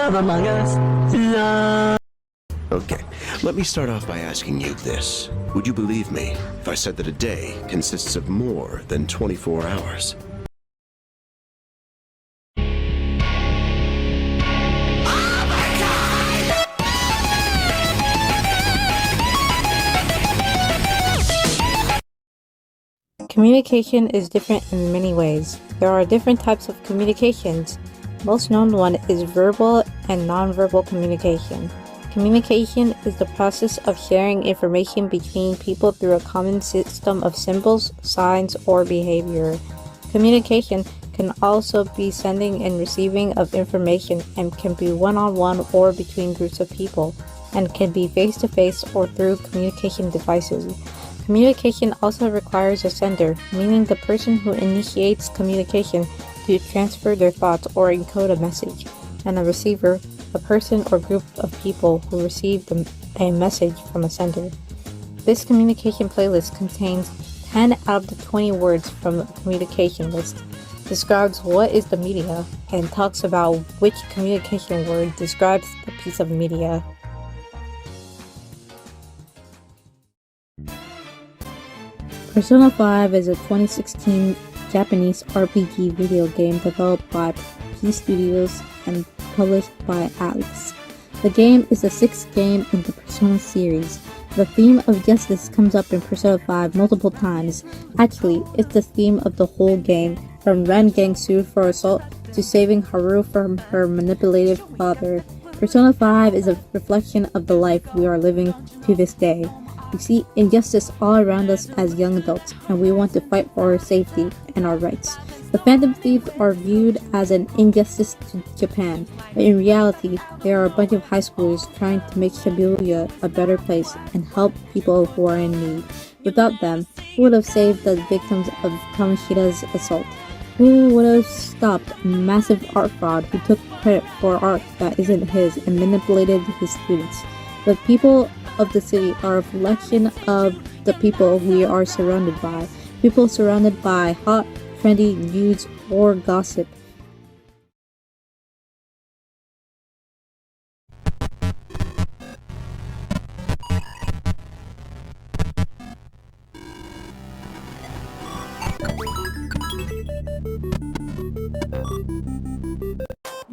love among us. Love. Okay, let me start off by asking you this. Would you believe me if I said that a day consists of more than 24 hours? Communication is different in many ways. There are different types of communications. Most known one is verbal and nonverbal communication. Communication is the process of sharing information between people through a common system of symbols, signs, or behavior. Communication can also be sending and receiving of information and can be one-on-one or between groups of people, and can be face-to-face or through communication devices. Communication also requires a sender, meaning the person who initiates communication to transfer their thoughts or encode a message, and a receiver, a person or group of people who receive a message from a sender. This communication playlist contains 10 out of the 20 words from the communication list, describes what is the media, and talks about which communication word describes the piece of media. Persona 5 is a 2016 Japanese RPG video game developed by P Studios and published by Alex. The game is the 6th game in the Persona series. The theme of justice comes up in Persona 5 multiple times. Actually, it's the theme of the whole game, from Ren getting sued for assault to saving Haru from her manipulative father. Persona 5 is a reflection of the life we are living to this day. We see injustice all around us as young adults, and we want to fight for our safety and our rights. The Phantom Thieves are viewed as an injustice to Japan, but in reality, they are a bunch of high schoolers trying to make Shibuya a better place and help people who are in need. Without them, who would have saved the victims of Kamoshida's assault? Who would have stopped a massive art fraud who took credit for art that isn't his and manipulated his students? The people of the city are a reflection of the people we are surrounded by. People surrounded by hot, trendy news or gossip.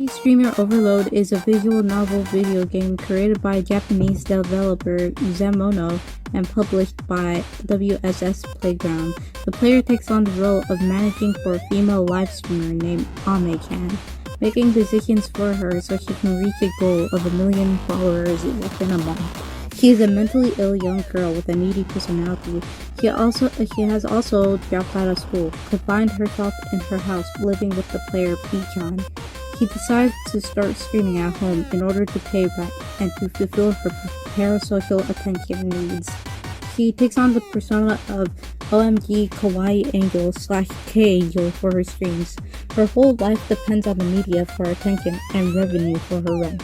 Streamer Overload is a visual novel video game created by Japanese developer Zemono and published by WSS Playground. The player takes on the role of managing for a female live streamer named Ame-chan, making decisions for her so she can reach a goal of 1 million followers within a month. She is a mentally ill young girl with a needy personality. She has also dropped out of school, confined herself in her house, living with the player P-chan. She decides to start streaming at home in order to pay rent and to fulfill her parasocial attention needs. She takes on the persona of OMG Kawaii Angel / K-Angel for her streams. Her whole life depends on the media for attention and revenue for her rent.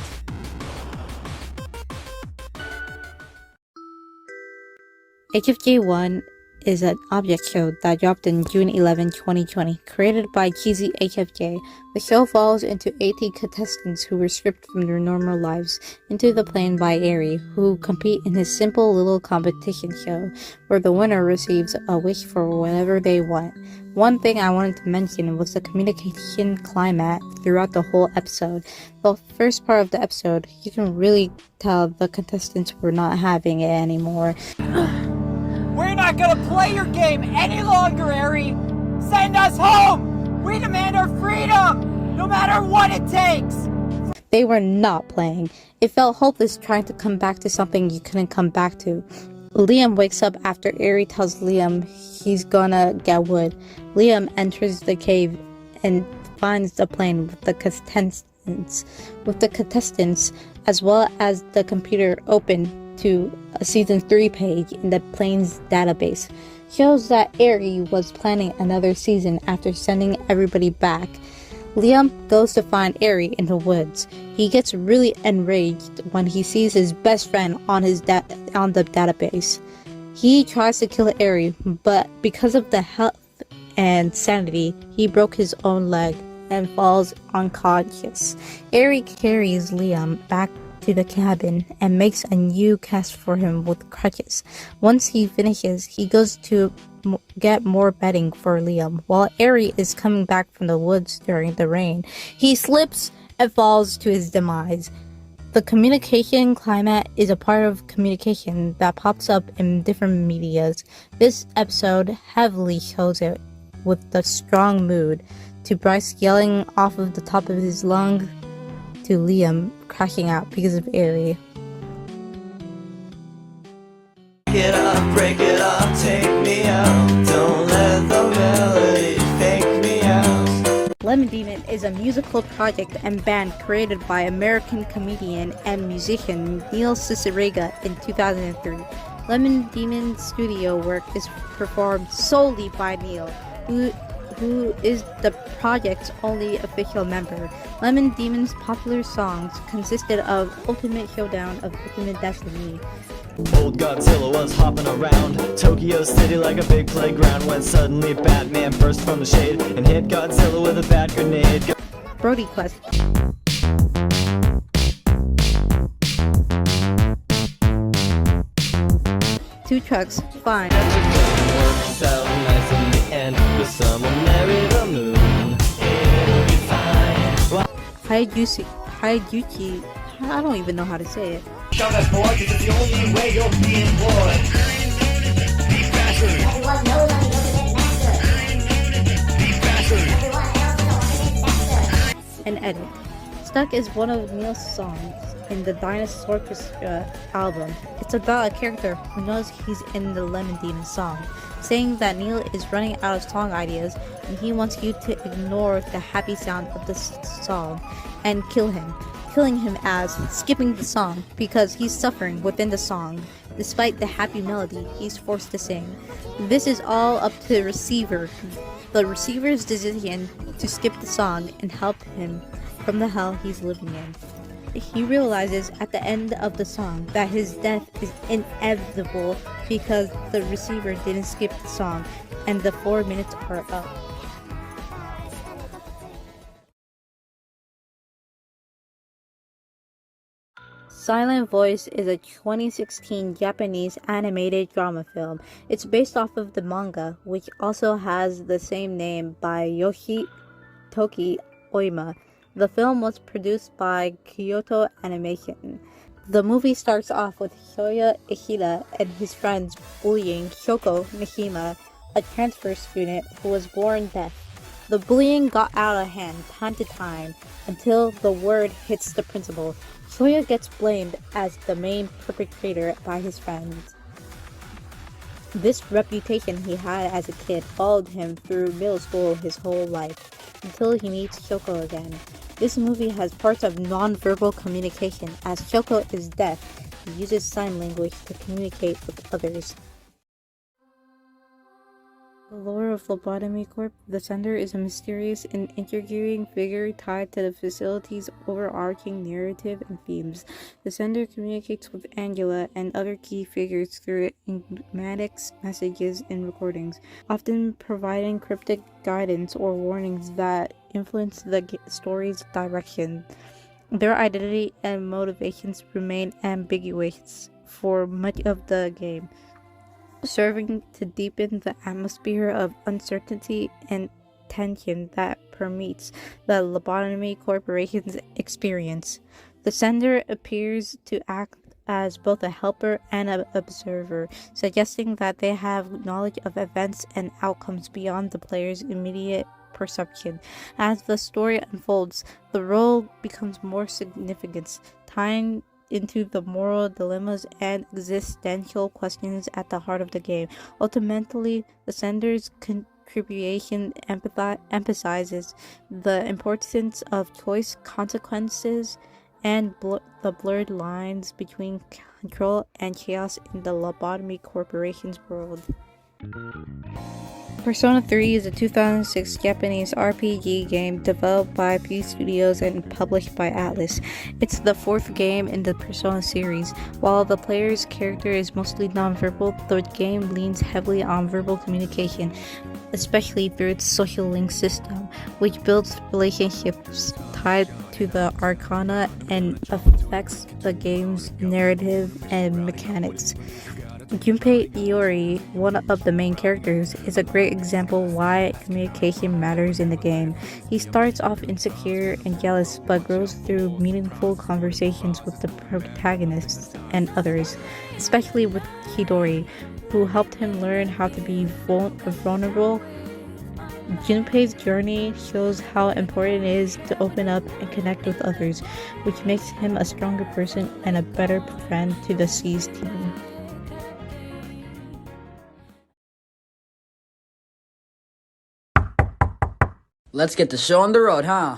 HFJ1 is an object show that dropped in June 11, 2020, created by Cheesy HFJ. The show follows into 80 contestants who were stripped from their normal lives into the plane by Eri, who compete in his simple little competition show, where the winner receives a wish for whatever they want. One thing I wanted to mention was the communication climate throughout the whole episode. The first part of the episode, you can really tell the contestants were not having it anymore. We're not gonna play your game any longer, Eri! Send us home! We demand our freedom! No matter what it takes! They were not playing. It felt hopeless trying to come back to something you couldn't come back to. Liam wakes up after Eri tells Liam he's gonna get wood. Liam enters the cave and finds the plane with the contestants as well as the computer open to a season 3 page in the plane's database. Shows that Eri was planning another season after sending everybody back. Liam goes to find Eri in the woods. He gets really enraged when he sees his best friend on the database. He tries to kill Eri, but because of the health and sanity, he broke his own leg and falls unconscious. Eri carries Liam back to the cabin and makes a new cast for him with crutches. Once he finishes, he goes to get more bedding for Liam. While Eri is coming back from the woods during the rain, he slips and falls to his demise. The communication climate is a part of communication that pops up in different medias. This episode heavily shows it with the strong mood, to Bryce yelling off of the top of his lung, to Liam crashing out because of Eri. Break it up, take me out. Don't let the melody fake me out. Lemon Demon is a musical project and band created by American comedian and musician Neil Cicerega in 2003. Lemon Demon's studio work is performed solely by Neil, who is the project's only official member. Lemon Demon's popular songs consisted of Ultimate Showdown of Ultimate Destiny. Old Godzilla was hopping around Tokyo City like a big playground, when suddenly Batman burst from the shade and hit Godzilla with a bat grenade. Brody Quest. Two Trucks, Fine. Works out nice in the end, the sun will marry the moon. It'll be fine. Haijuchi, I don't even know how to say it. Shove that boy, 'cause it's the only way you'll be employed. Be faster. Everyone knows I'm going to get faster. Be faster. Everyone else knows I'm going to get faster. An edit. Stuck is one of Neil's songs in the Dinosaur Orchestra album. It's about a character who knows he's in the Lemon Demon song, saying that Neil is running out of song ideas and he wants you to ignore the happy sound of the song and kill him. Killing him as skipping the song because he's suffering within the song. Despite the happy melody, he's forced to sing. This is all up to the receiver. The receiver's decision to skip the song and help him from the hell he's living in. He realizes at the end of the song that his death is inevitable because the receiver didn't skip the song and the 4 minutes are up. Silent Voice is a 2016 Japanese animated drama film. It's based off of the manga, which also has the same name by Yoshitoki Oima. The film was produced by Kyoto Animation. The movie starts off with Shoya Ishida and his friends bullying Shoko Mishima, a transfer student who was born deaf. The bullying got out of hand time to time until the word hits the principal. Shoya gets blamed as the main perpetrator by his friends. This reputation he had as a kid followed him through middle school his whole life, until he meets Shoko again. This movie has parts of non-verbal communication, as Shoko is deaf and uses sign language to communicate with others. The lore of Lobotomy Corp. The sender is a mysterious and intriguing figure tied to the facility's overarching narrative and themes. The sender communicates with Angela and other key figures through enigmatic messages and recordings, often providing cryptic guidance or warnings that influence the story's direction. Their identity and motivations remain ambiguous for much of the game, serving to deepen the atmosphere of uncertainty and tension that permeates the Lobotomy Corporation's experience. The sender appears to act as both a helper and an observer, suggesting that they have knowledge of events and outcomes beyond the player's immediate perception. As the story unfolds, the role becomes more significant, tying into the moral dilemmas and existential questions at the heart of the game. Ultimately, the sender's contribution emphasizes the importance of choice, consequences, and the blurred lines between control and chaos in the Lobotomy Corporation's world. Persona 3 is a 2006 Japanese RPG game developed by P Studios and published by Atlus. It's the fourth game in the Persona series. While the player's character is mostly nonverbal, the game leans heavily on verbal communication, especially through its social link system, which builds relationships tied to the arcana and affects the game's narrative and mechanics. Junpei Iori, one of the main characters, is a great example why communication matters in the game. He starts off insecure and jealous, but grows through meaningful conversations with the protagonists and others, especially with Hidori, who helped him learn how to be vulnerable. Junpei's journey shows how important it is to open up and connect with others, which makes him a stronger person and a better friend to the C's team. Let's get the show on the road, huh?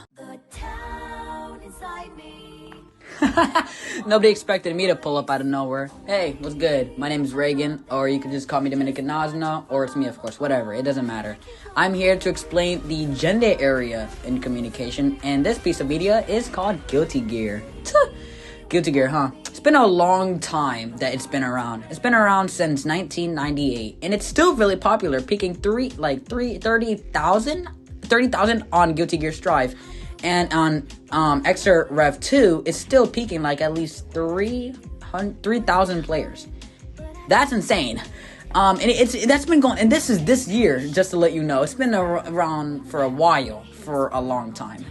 Nobody expected me to pull up out of nowhere. Hey, what's good? My name is Reagan, or you can just call me Dominican Nazna, or it's me, of course, whatever, it doesn't matter. I'm here to explain the gender area in communication, and this piece of media is called Guilty Gear. Guilty Gear, huh? It's been a long time that it's been around. It's been around since 1998, and it's still really popular, peaking 30,000 on Guilty Gear Strive. And on Extra Rev 2, it's still peaking like at least 3,000 players. That's insane. And that's been going, and this is this year, just to let you know. It's been around for a while, for a long time.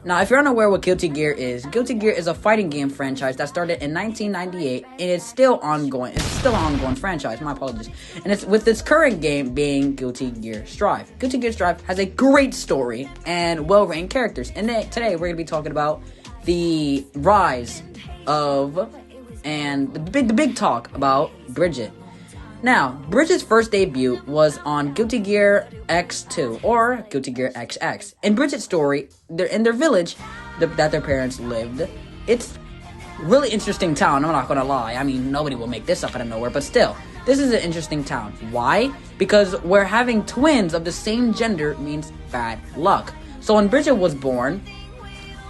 Now, if you're unaware what Guilty Gear is a fighting game franchise that started in 1998, and it's still ongoing. It's still an ongoing franchise, my apologies. And it's with its current game being Guilty Gear Strive. Guilty Gear Strive has a great story and well-written characters. And today, we're going to be talking about the rise of, and the big talk about Bridget. Now, Bridget's first debut was on Guilty Gear X2, or Guilty Gear XX. In Bridget's story, they're in their village that their parents lived. It's really interesting town, I'm not gonna lie. I mean, nobody will make this up out of nowhere, but still, this is an interesting town. Why? Because where having twins of the same gender means bad luck. So when Bridget was born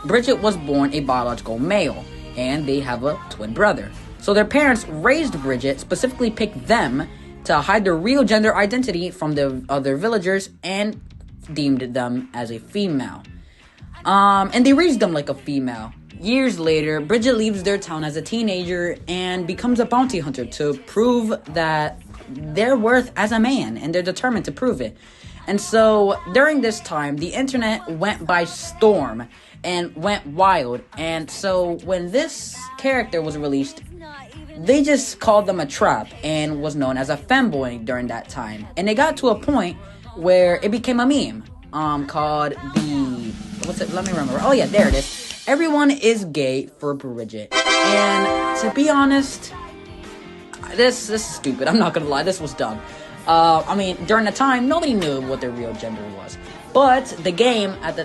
a biological male, and they have a twin brother. So their parents raised Bridget, specifically picked them to hide their real gender identity from the other villagers and deemed them as a female. And they raised them like a female. Years later, Bridget leaves their town as a teenager and becomes a bounty hunter to prove that their worth as a man, and they're determined to prove it. And so during this time, the internet went by storm and went wild. And so when this character was released, they just called them a trap and was known as a femboy during that time. And it got to a point where it became a meme called let me remember. Oh yeah, there it is. Everyone is gay for Bridget. And to be honest, this is stupid. I'm not gonna lie, this was dumb. I mean, during the time, nobody knew what their real gender was. But the game at the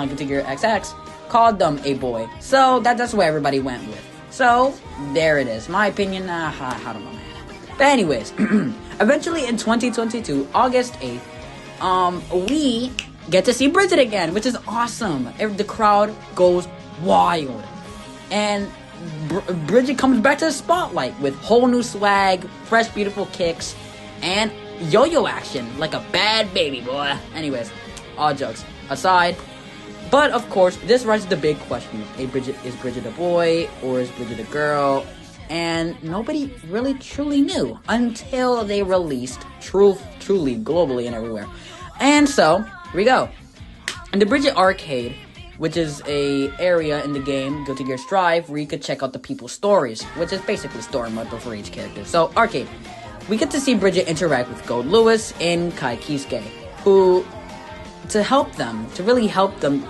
Guilty Gear XX called them a boy. So that's what everybody went with. So, there it is. My opinion, I don't know, man. But anyways, eventually in 2022, August 8th, we get to see Bridget again, which is awesome. The crowd goes wild. And Bridget comes back to the spotlight with whole new swag, fresh, beautiful kicks, and yo-yo action like a bad baby boy. Anyways, all jokes aside. But, of course, this raises the big question. Is Bridget a boy, or is Bridget a girl? And nobody really truly knew until they released truly, globally and everywhere. And so, here we go. In the Bridget Arcade, which is a area in the game, Guilty Gear Strive, where you could check out the people's stories, which is basically story mode for each character. So, Arcade. We get to see Bridget interact with Gold Lewis and Kai Kisuke, who, to really help them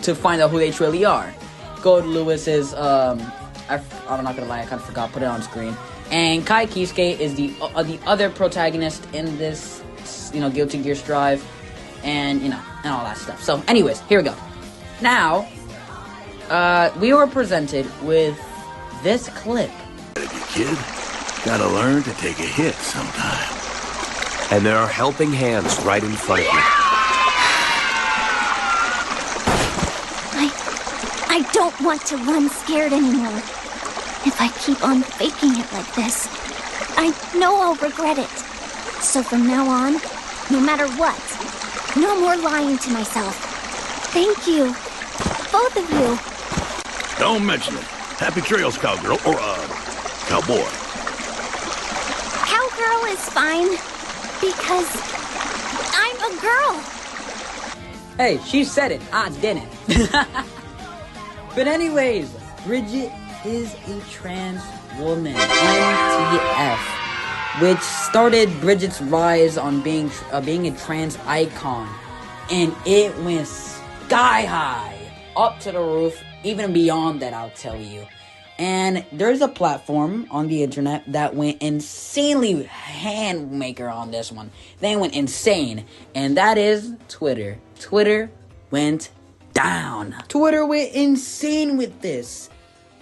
to find out who they truly are. Gold Lewis is, I'm not gonna lie, I kind of forgot, put it on screen. And Kai Kisuke is the other protagonist in this, Guilty Gear Strive, and, and all that stuff. So, anyways, here we go. Now, we were presented with this clip. Kid, gotta learn to take a hit sometime. And there are helping hands right in front of you. I don't want to run scared anymore. If I keep on faking it like this, I know I'll regret it. So from now on, no matter what, no more lying to myself. Thank you. Both of you. Don't mention it. Happy trails, cowgirl, or, cowboy. Cowgirl is fine, because I'm a girl. Hey, she said it. I didn't. But anyways, Bridget is a trans woman, MTF, which started Bridget's rise on being a trans icon, and it went sky high, up to the roof, even beyond that, I'll tell you. And there's a platform on the internet that went insanely handmaker on this one. They went insane, and that is Twitter. Twitter went down. Twitter went insane with this.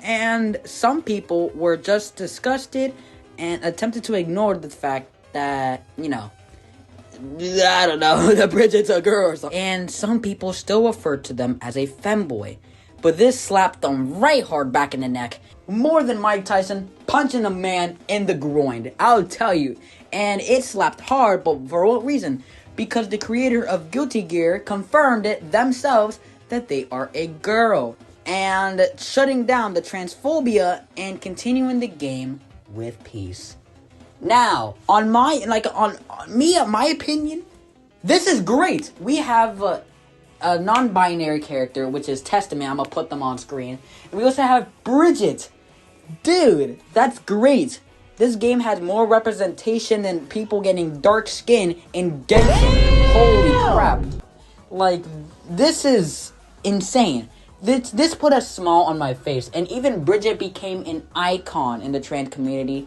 And some people were just disgusted and attempted to ignore the fact that, you know, I don't know, that Bridget's a girl or something. And some people still refer to them as a femboy. But this slapped them right hard back in the neck. More than Mike Tyson punching a man in the groin. I'll tell you. And it slapped hard, but for what reason? Because the creator of Guilty Gear confirmed it themselves that they are a girl. And shutting down the transphobia and continuing the game with peace. Now, on my opinion, this is great. We have a non-binary character, which is Testament. I'm gonna put them on screen. And we also have Bridget. Dude, that's great. This game has more representation than people getting dark skin in Genshin. Holy crap. Like, this is insane. This put a smile on my face. And even Bridget became an icon in the trans community.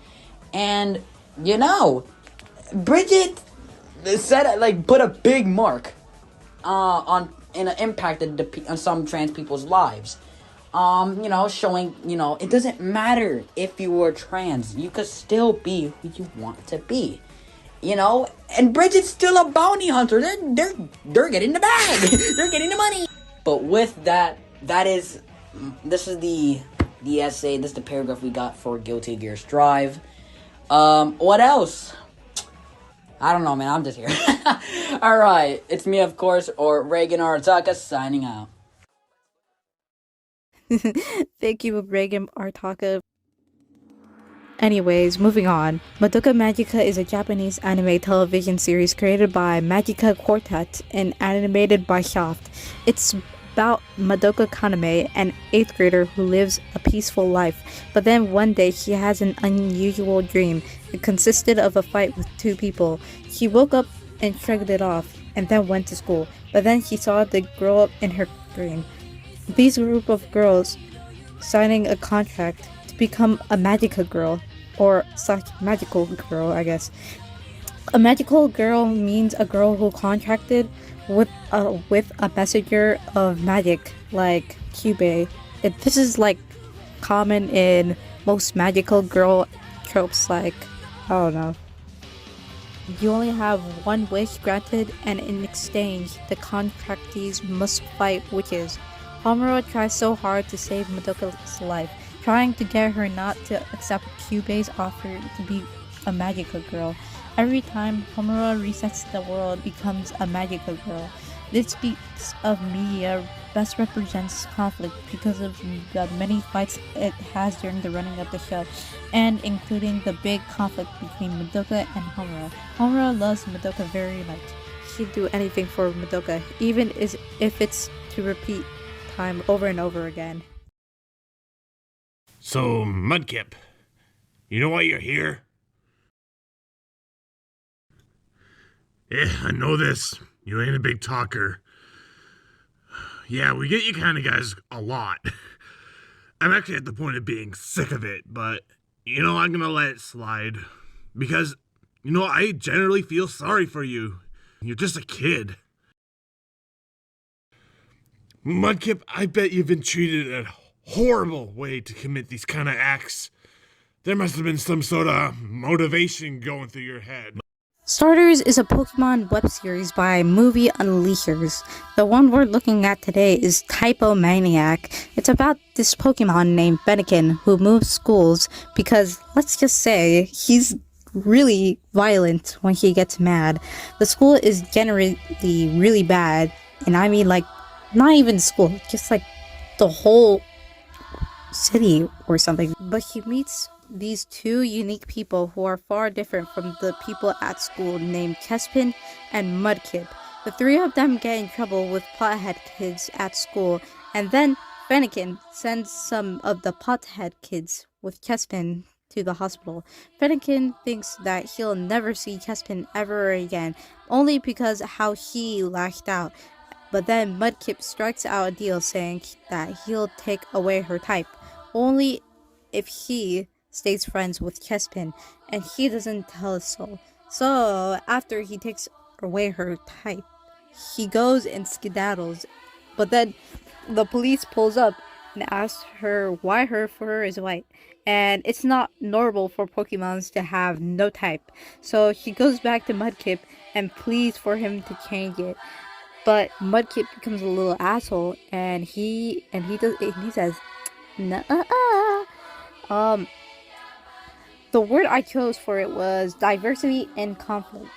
And, you know, Bridget said, like, put a big mark and impacted on some trans people's lives. You know, showing, you know, it doesn't matter if you were trans. You could still be who you want to be. You know, and Bridget's still a bounty hunter. They're getting the bag. They're getting the money. But with that, this is the essay, this is the paragraph we got for Guilty Gear Strive. What else? I don't know, man. I'm just here. Alright, it's me, of course, or Reagan Arataka, signing out. Thank you, Reagan Artaka. Anyways, moving on. Madoka Magica is a Japanese anime television series created by Magica Quartet and animated by Shaft. It's about Madoka Kaname, an 8th grader who lives a peaceful life, but then one day she has an unusual dream. It consisted of a fight with 2 people. She woke up and shrugged it off, and then went to school, but then she saw the girl in her dream. These group of girls signing a contract to become a magica girl, or such magical girl, I guess. A magical girl means a girl who contracted with a messenger of magic, like Kyubey. This is like common in most magical girl tropes, like, I don't know. You only have one wish granted, and in exchange, the contractees must fight witches. Homura tries so hard to save Madoka's life, trying to get her not to accept Kyubey's offer to be a magical girl. Every time Homura resets the world, becomes a magical girl. This speaks of media best represents conflict because of the many fights it has during the running of the show, and including the big conflict between Madoka and Homura. Homura loves Madoka very much. She'd do anything for Madoka, even if it's to repeat time over and over again. So, Mudkip, you know why you're here? Yeah, I know this. You ain't a big talker. Yeah, we get you kind of guys a lot. I'm actually at the point of being sick of it, but, you know, I'm gonna let it slide. Because, you know, I generally feel sorry for you. You're just a kid. Mudkip, I bet you've been treated in a horrible way to commit these kind of acts. There must have been some sort of motivation going through your head. Starters is a Pokemon web series by Movie Unleashers. The one we're looking at today is Typo Maniac. It's about this Pokemon named Fennekin who moves schools because, let's just say, he's really violent when he gets mad. The school is generally really bad, and I mean like, not even school, just like the whole city or something. But he meets these two unique people who are far different from the people at school named Chespin and Mudkip. The three of them get in trouble with pothead kids at school, and then Fennekin sends some of the pothead kids with Chespin to the hospital. Fennekin thinks that he'll never see Chespin ever again, only because how he lashed out. But then Mudkip strikes out a deal saying that he'll take away her type, only if he stays friends with Chespin, and he doesn't tell us so. So after he takes away her type, he goes and skedaddles. But then the police pulls up and asks her why her fur is white. And it's not normal for Pokemons to have no type. So she goes back to Mudkip and pleads for him to change it. But Mudkip becomes a little asshole, and he says, "Nuh-uh." The word I chose for it was diversity and conflict.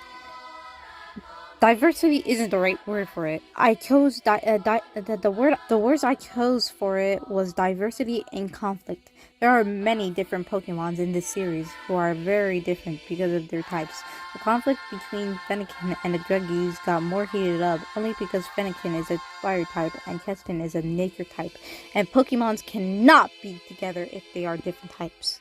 Diversity isn't the right word for it. I chose the words I chose for it was diversity and conflict. There are many different Pokemons in this series who are very different because of their types. The conflict between Fennekin and the Druggies got more heated up only because Fennekin is a fire type and Chespin is a nature type, and Pokemons cannot be together if they are different types.